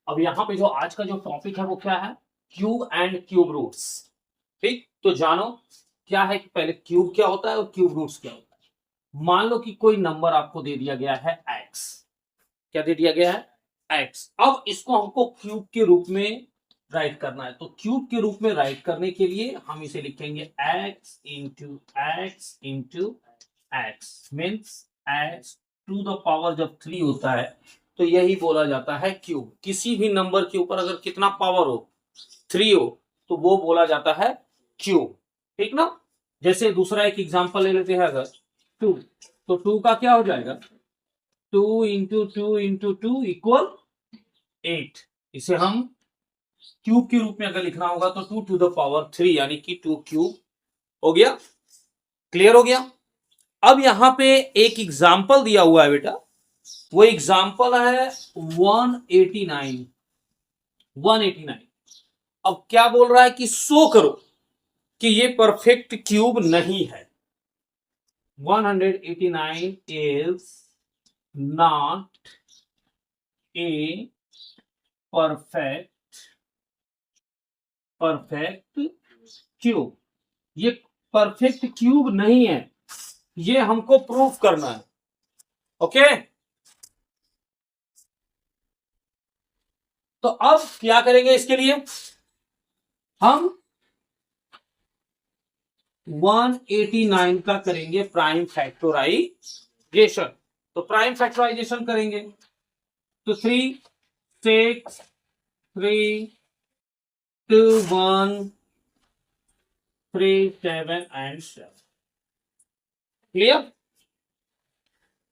अब यहाँ पे जो आज का जो टॉपिक है वो क्या है, क्यूब एंड क्यूब रूट्स। ठीक, तो जानो क्या है कि पहले क्यूब क्या होता है और क्यूब रूट्स क्या होता है। मान लो कि कोई नंबर आपको दे दिया गया है x, क्या दे दिया गया है x। अब इसको हमको क्यूब के रूप में राइट करना है, तो क्यूब के रूप में राइट करने के लिए हम इसे लिखेंगे x into x into x, means x to the power जब 3 होता है तो यही बोला जाता है क्यूब। किसी भी नंबर के ऊपर अगर कितना पावर हो, 3 हो, तो वो बोला जाता है क्यूब। ठीक ना। जैसे दूसरा एक एग्जांपल ले लेते हैं, अगर 2, तो 2 का क्या हो जाएगा, 2 into two into two equal 8। इसे हम क्यूब के रूप में अगर लिखना होगा तो 2 टू द पावर 3 यानी कि 2 क्यूब हो गया। क्लियर हो गया। अब यहां पे एक एग्जाम्पल दिया हुआ है बेटा, वो एग्जाम्पल है 189। 189। अब क्या बोल रहा है कि शो करो कि ये परफेक्ट क्यूब नहीं है। 189 is not a perfect cube. ये परफेक्ट क्यूब नहीं है, ये हमको प्रूफ करना है। ओके, तो अब क्या करेंगे इसके लिए, हम 189 का करेंगे प्राइम फैक्टराइजेशन। तो प्राइम फैक्टराइजेशन करेंगे तो 3 6 3 2 1 3 7 एंड 7। क्लियर।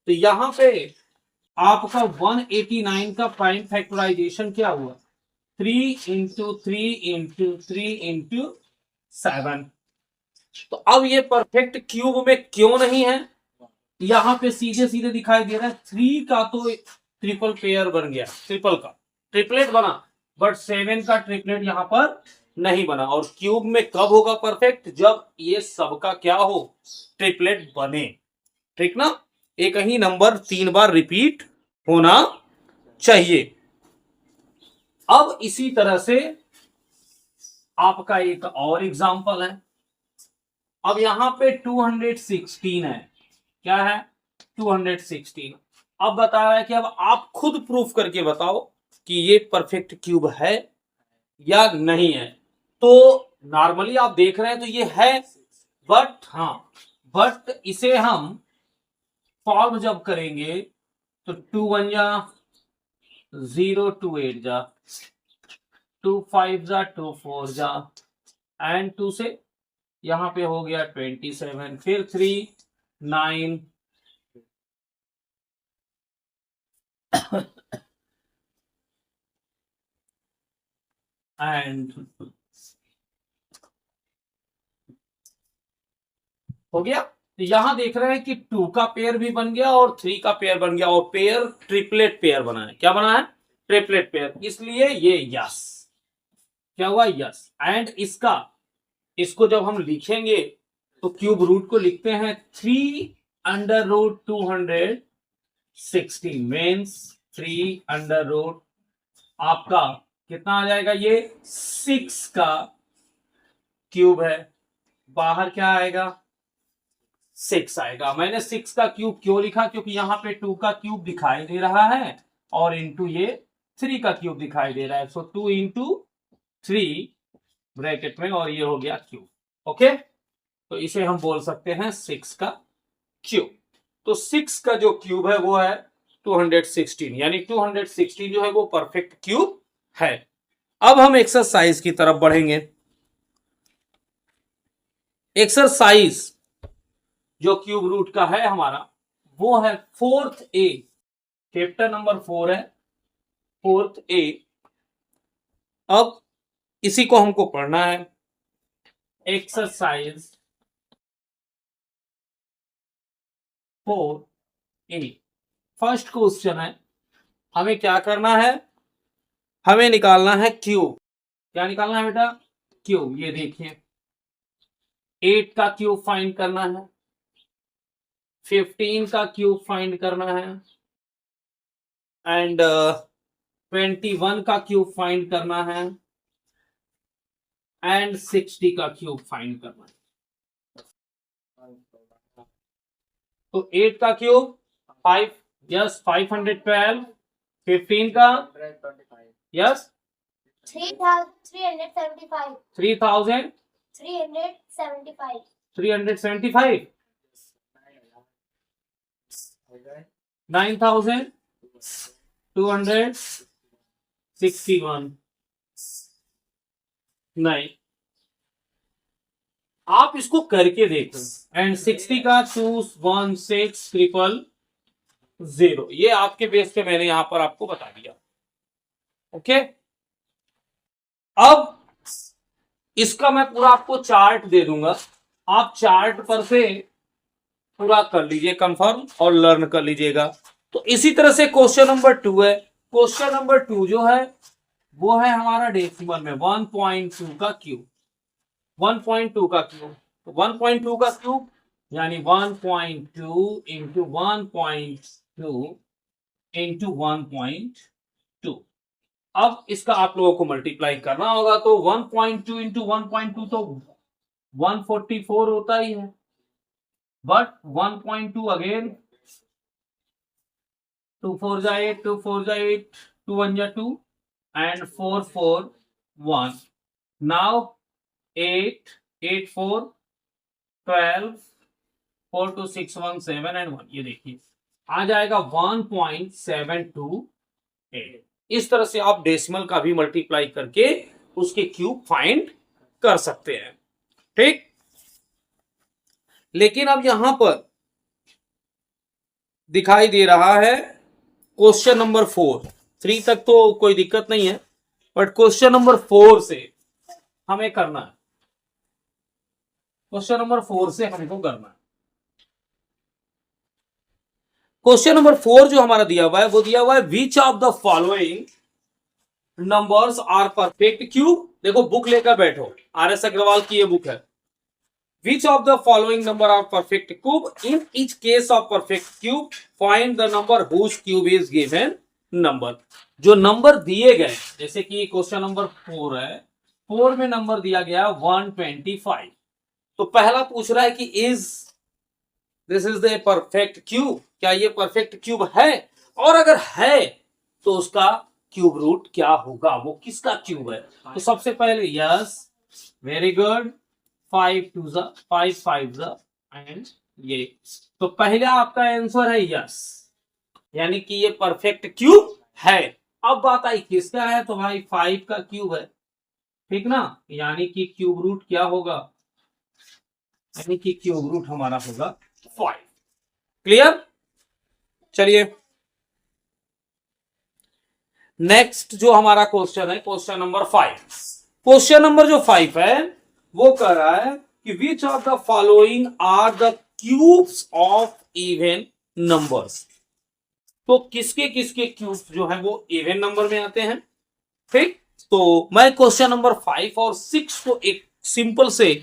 तो यहां पे आपका 189 का प्राइम फैक्टराइजेशन क्या हुआ, 3 इंटू 3 इंटू 3 इंटू 7। तो अब ये परफेक्ट क्यूब में क्यों नहीं है, यहां पे सीधे सीधे दिखाई दे रहा है 3 का तो ट्रिपल पेयर बन गया, ट्रिपल का ट्रिपलेट बना, बट 7 का ट्रिपलेट यहां पर नहीं बना। और क्यूब में कब होगा परफेक्ट, जब ये सबका क्या हो, ट्रिपलेट बने। ठीक ना। एक ही नंबर 3 बार रिपीट होना चाहिए। अब इसी तरह से आपका एक और एग्जांपल है। अब यहां पे 216 है, क्या है 216। अब बता रहा है कि अब आप खुद प्रूफ करके बताओ कि ये परफेक्ट क्यूब है या नहीं है। तो नॉर्मली आप देख रहे हैं तो ये है, बट इसे हम सॉल्व जब करेंगे तो 2 1 जा 0, 2 8 जा 2 5 जा 2 4 जा एंड 2 से यहां पे हो गया 27, फिर 3 9 एंड हो गया। तो यहां देख रहे हैं कि 2 का पेयर भी बन गया और 3 का पेयर बन गया, और पेयर ट्रिपलेट पेयर बना है। क्या बना है, ट्रिपलेट पेयर, इसलिए ये यस। क्या हुआ, यस। एंड इसको जब हम लिखेंगे तो क्यूब रूट को लिखते हैं 3 √216 मीन्स 3 आपका कितना आ जाएगा, ये 6 का क्यूब है। बाहर क्या आएगा, 6 आएगा। मैंने 6 का क्यूब क्यों लिखा, क्योंकि यहां पे 2 का क्यूब दिखाई दे रहा है और इंटू ये 3 का क्यूब दिखाई दे रहा है। सो 2 इंटू 3 ब्रैकेट में, और ये हो गया क्यूब। ओके, तो इसे हम बोल सकते हैं 6 का क्यूब। तो 6 का जो क्यूब है वो है 216, यानी 216 जो है वो परफेक्ट क्यूब है। अब हम एक्सरसाइज की तरफ बढ़ेंगे। एक्सरसाइज जो क्यूब रूट का है हमारा वो है 4th ए, चैप्टर नंबर 4 है 4th ए। अब इसी को हमको पढ़ना है। एक्सरसाइज 4 ए, फर्स्ट क्वेश्चन है, हमें क्या करना है, हमें निकालना है क्यूब। क्या निकालना है बेटा, क्यूब। ये देखिए 8 का क्यूब फाइंड करना है, 15 का क्यूब फाइंड करना है एंड 21 का क्यूब फाइंड करना है एंड 60 का क्यूब फाइंड करना है। तो 8 का क्यूब 5, यस 512, 15 का यस 3,375. 3,375, 375. 9,261। नहीं, आप इसको करके देखो एंड 60 का 216,000, ये आपके बेस पे मैंने यहां पर आपको बता दिया। ओके, अब इसका मैं पूरा आपको चार्ट दे दूंगा, आप चार्ट पर से पूरा कर लीजिए कंफर्म और लर्न कर लीजिएगा। तो इसी तरह से क्वेश्चन नंबर 2 है। क्वेश्चन नंबर 2 जो है वो है हमारा डेसिमल में 1.2 का क्यूब, 1.2 का क्यूब। तो 1.2 का क्यूब यानी 1.2 इंटू 1.2 इंटू 1.2। अब इसका आप लोगों को मल्टीप्लाई करना होगा, तो 1.2 इंटू 1.2 तो 144 होता ही है, बट 1.2 अगेन 2 4 जा 8, 2 4 जा 8, 2 1 जा 2 and 4 4 1. Now 8 8 4 12 4 2 6 1 7 and 1, ये देखिए आ जाएगा 1.728। इस तरह से आप डेसिमल का भी मल्टीप्लाई करके उसके क्यूब फाइंड कर सकते हैं, ठीक। लेकिन अब यहां पर दिखाई दे रहा है क्वेश्चन नंबर 4, 3 तक तो कोई दिक्कत नहीं है, बट क्वेश्चन नंबर 4 से हमें करना है, क्वेश्चन नंबर 4 से हमको करना है। क्वेश्चन नंबर 4 जो हमारा दिया हुआ है वो दिया हुआ है which of the following numbers are perfect cube. देखो बुक लेकर बैठो, RS अग्रवाल की ये बुक है। Which of the following number are perfect cube? In each case of perfect cube, find the number whose cube is given number. जो number दिए गए, जैसे कि क्वेश्चन नंबर 4 है, 4 में नंबर दिया गया 125, तो पहला पूछ रहा है कि is this is the perfect cube, क्या ये परफेक्ट क्यूब है, और अगर है तो उसका क्यूब रूट क्या होगा, वो किसका क्यूब है। तो सबसे पहले यस, वेरी गुड, 5 2 5 5 एंड ये, तो पहला आपका आंसर है यस, यानी कि ये परफेक्ट क्यूब है। अब बात आई किसका है, तो भाई 5 का क्यूब है, ठीक ना, यानी कि क्यूब रूट क्या होगा, यानी कि क्यूब रूट हमारा होगा 5। क्लियर, चलिए नेक्स्ट जो हमारा क्वेश्चन है क्वेश्चन नंबर 5। क्वेश्चन नंबर जो 5 है वो कह रहा है कि which of the following are the cubes of even numbers. तो किसके किसके क्यूब्स जो है वो इवन नंबर में आते हैं, ठीक। तो मैं क्वेश्चन नंबर 5 और 6 को एक सिंपल से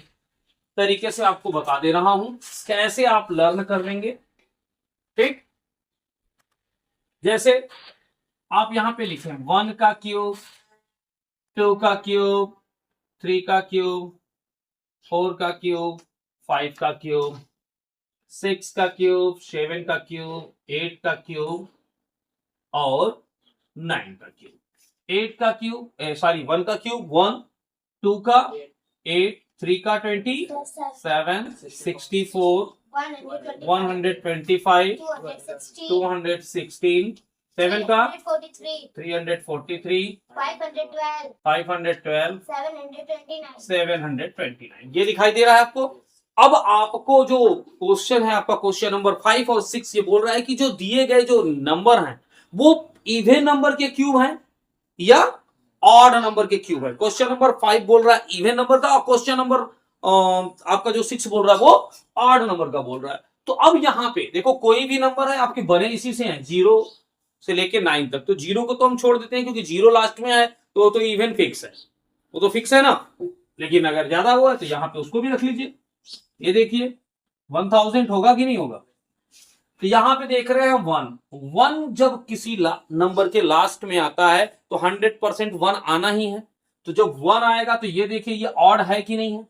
तरीके से आपको बता दे रहा हूं, कैसे आप लर्न कर लेंगे, ठीक। जैसे आप यहां पे लिखें 1 का क्यूब, 2 का क्यूब, 3 का क्यूब, 4 का क्यूब, 5 का क्यूब, 6 का क्यूब, 7 का क्यूब, 8 का क्यूब और 9 का क्यूब। 8 का क्यूब, सॉरी 1 का क्यूब 1, 2 का 8, 3 का 20, 7 64, 125, 216, 7 का 343, 512, 729, ये दिखाई दे रहा है आपको। अब आपको जो क्वेश्चन है आपका क्वेश्चन नंबर 5 और 6 ये बोल रहा है कि जो दिए गए जो नंबर हैं वो इवन नंबर के क्यूब हैं या ऑड नंबर के क्यूब है। क्वेश्चन नंबर 5 बोल रहा है इवन नंबर का, और क्वेश्चन नंबर आपका जो 6 बोल रहा है वो ऑड नंबर का बोल रहा है। तो अब यहां पे देखो कोई भी नंबर है आपके बने इसी से हैं, 0 से लेके 9 तक, तो 0 को तो हम छोड़ देते हैं क्योंकि 0 लास्ट में है तो इवन फिक्स है, वो तो फिक्स है ना। लेकिन अगर ज्यादा हुआ है तो यहां पे उसको भी रख लीजिए। ये देखिए 1000 होगा कि नहीं होगा, तो यहां पे देख रहे हैं 1 जब किसी नंबर के लास्ट में आता है तो 100% 1 आना ही है। तो जब 1 आएगा तो ये देखिए ये ऑड है कि नहीं है।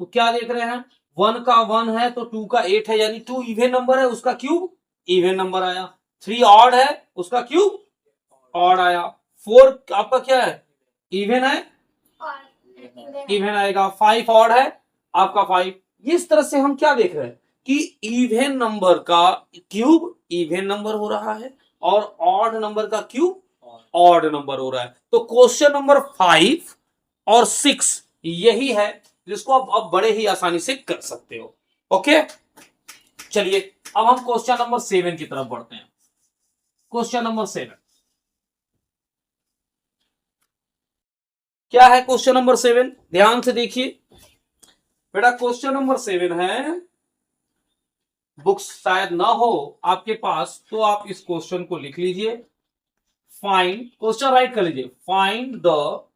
तो क्या देख रहे हैं 1 का 1 है तो 2 का 8 है, यानी 2 इवन नंबर है, उसका क्यूब इवन नंबर आया। 3 ऑड है, उसका क्यूब ऑड आया। 4 आपका क्या है इवन है, इवन आएगा। 5 ऑड है आपका 5। इस तरह से हम क्या देख रहे हैं कि इवन नंबर का क्यूब इवन नंबर हो रहा है और ऑड नंबर का क्यूब ऑड नंबर हो रहा है। तो क्वेश्चन नंबर 5 और 6 यही है जिसको आप बड़े ही आसानी से कर सकते हो। ओके, चलिए अब हम क्वेश्चन नंबर 7 की तरफ बढ़ते हैं। क्वेश्चन नंबर 7 क्या है? क्वेश्चन नंबर 7 ध्यान से देखिए बेटा। क्वेश्चन नंबर 7 है, बुक्स शायद ना हो आपके पास तो आप इस क्वेश्चन को लिख लीजिए। फाइंड, क्वेश्चन राइट कर लीजिए, find the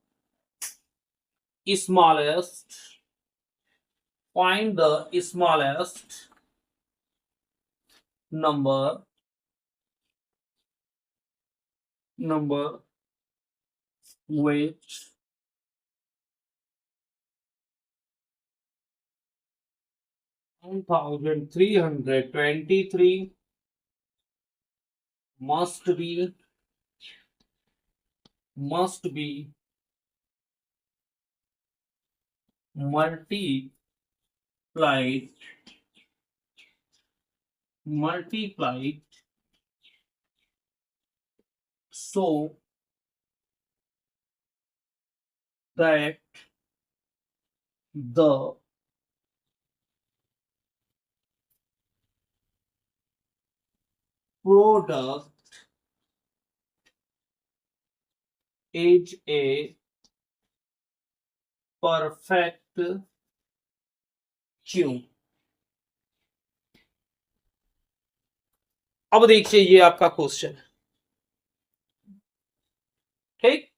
smallest, find the smallest number which 1323 must be multiplied so that the product is a perfect cube। अब देखिए ये आपका क्वेश्चन है, ठीक।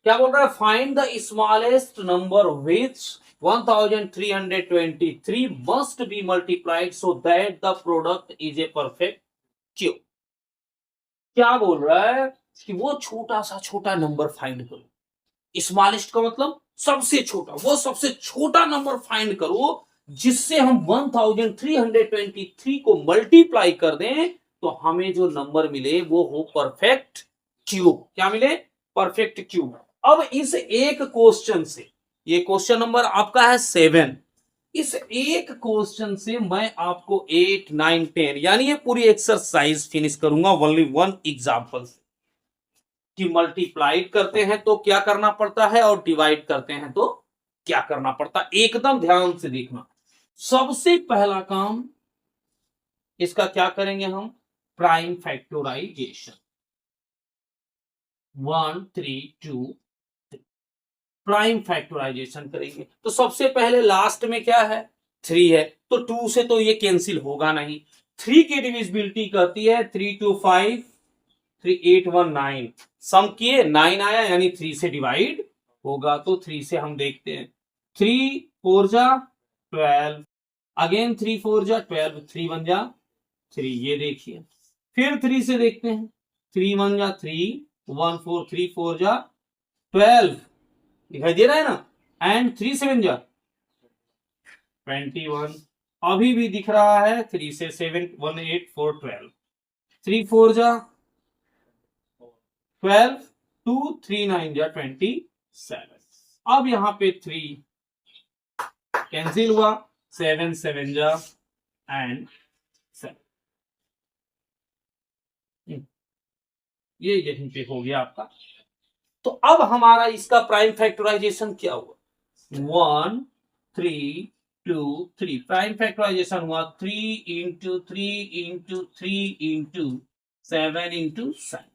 क्या बोल रहा है? Find the smallest number which 1323 must be multiplied so that the product is a perfect cube. क्या बोल रहा है कि वो छोटा सा छोटा नंबर फाइंड करो। स्मॉलेस्ट का मतलब सबसे छोटा, वो सबसे छोटा नंबर फाइंड करो जिससे हम 1323 को मल्टीप्लाई कर दें तो हमें जो नंबर मिले वो हो परफेक्ट क्यूब। क्या मिले? Perfect cube. अब इस एक क्वेश्चन से, ये क्वेश्चन नंबर आपका है 7, इस एक क्वेश्चन से मैं आपको 8, 9, 10 यानी ये पूरी एक्सरसाइज फिनिश करूंगा ओनली 1 एग्जांपल से कि मल्टीप्लाइड करते हैं तो क्या करना पड़ता है और डिवाइड करते हैं तो क्या करना पड़ता है। एकदम ध्यान से देखना। सबसे पहला काम इसका क्या करेंगे हम? Prime factorisation. 1 3 2 प्राइम फैक्टराइजेशन करेंगे तो सबसे पहले लास्ट में क्या है? 3 है तो 2 से तो ये कैंसिल होगा नहीं। 3 की डिविजिबिलिटी कहती है 3 2 5 3 8 1 9, सम किए 9 आया यानी 3 से डिवाइड होगा। तो 3 से हम देखते हैं, 3 4 जा 12, अगेन 3 4 जा 12, 3 1 जा 3, ये देखिए। फिर 3 से देखते हैं, 3 1 जा 3 1 4 3 4 जा 12, दिखाई दे रहा है ना, एंड 3 7 जा 21, अभी भी दिख रहा है 3 से 7 1 8 4 12, 3 4 जा 12 2 3 9 जा 27। अब यहां पे 3 कैंसिल हुआ, 7 7 जा एंड 7, ये यहीं पे हो गया आपका। तो अब हमारा इसका प्राइम फैक्टराइजेशन क्या हुआ? 1 3 2 3 प्राइम फैक्टराइजेशन हुआ 3 इंटू 3 इंटू 3 इंटू 7 इंटू 7।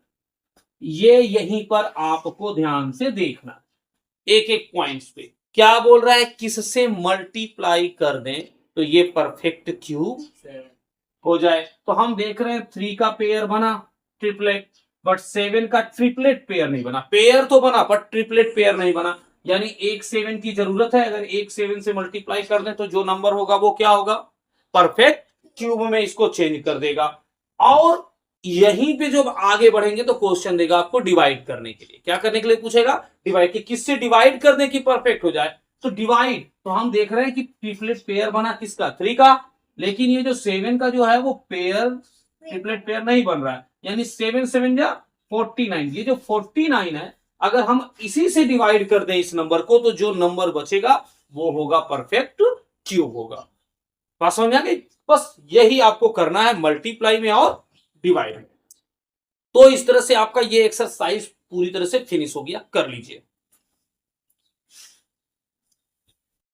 ये यहीं पर आपको ध्यान से देखना, एक एक पॉइंट्स पे क्या बोल रहा है, किससे मल्टीप्लाई कर दें तो ये परफेक्ट क्यूब हो जाए। तो हम देख रहे हैं 3 का पेयर बना ट्रिपलेट, बट 7 का ट्रिपलेट पेयर नहीं बना। पेयर तो बना बट ट्रिपलेट पेयर नहीं बना, यानी एक 7 की जरूरत है। अगर एक 7 से मल्टीप्लाई कर दें तो जो नंबर होगा वो क्या होगा? परफेक्ट क्यूब में इसको चेंज कर देगा। और यहीं पे जब आगे बढ़ेंगे तो क्वेश्चन देगा आपको डिवाइड करने के लिए। क्या करने के लिए पूछेगा? डिवाइड, कि किससे डिवाइड कर दे कि परफेक्ट हो जाए। तो डिवाइड, तो हम देख रहे हैं कि ट्रिपलेट पेयर बना किसका? 3 का, लेकिन ये जो 7 का जो है वो पेयर ट्रिपलेट पेयर नहीं बन रहा है, यानी 7 7 जा 49। ये जो 49 है, अगर हम इसी से डिवाइड कर दें इस नंबर को, तो जो नंबर बचेगा वो होगा परफेक्ट क्यूब होगा। बात समझ आ गई? बस यही आपको करना है मल्टीप्लाई में और डिवाइड में। तो इस तरह से आपका ये एक्सरसाइज पूरी तरह से फिनिश हो गया, कर लीजिए।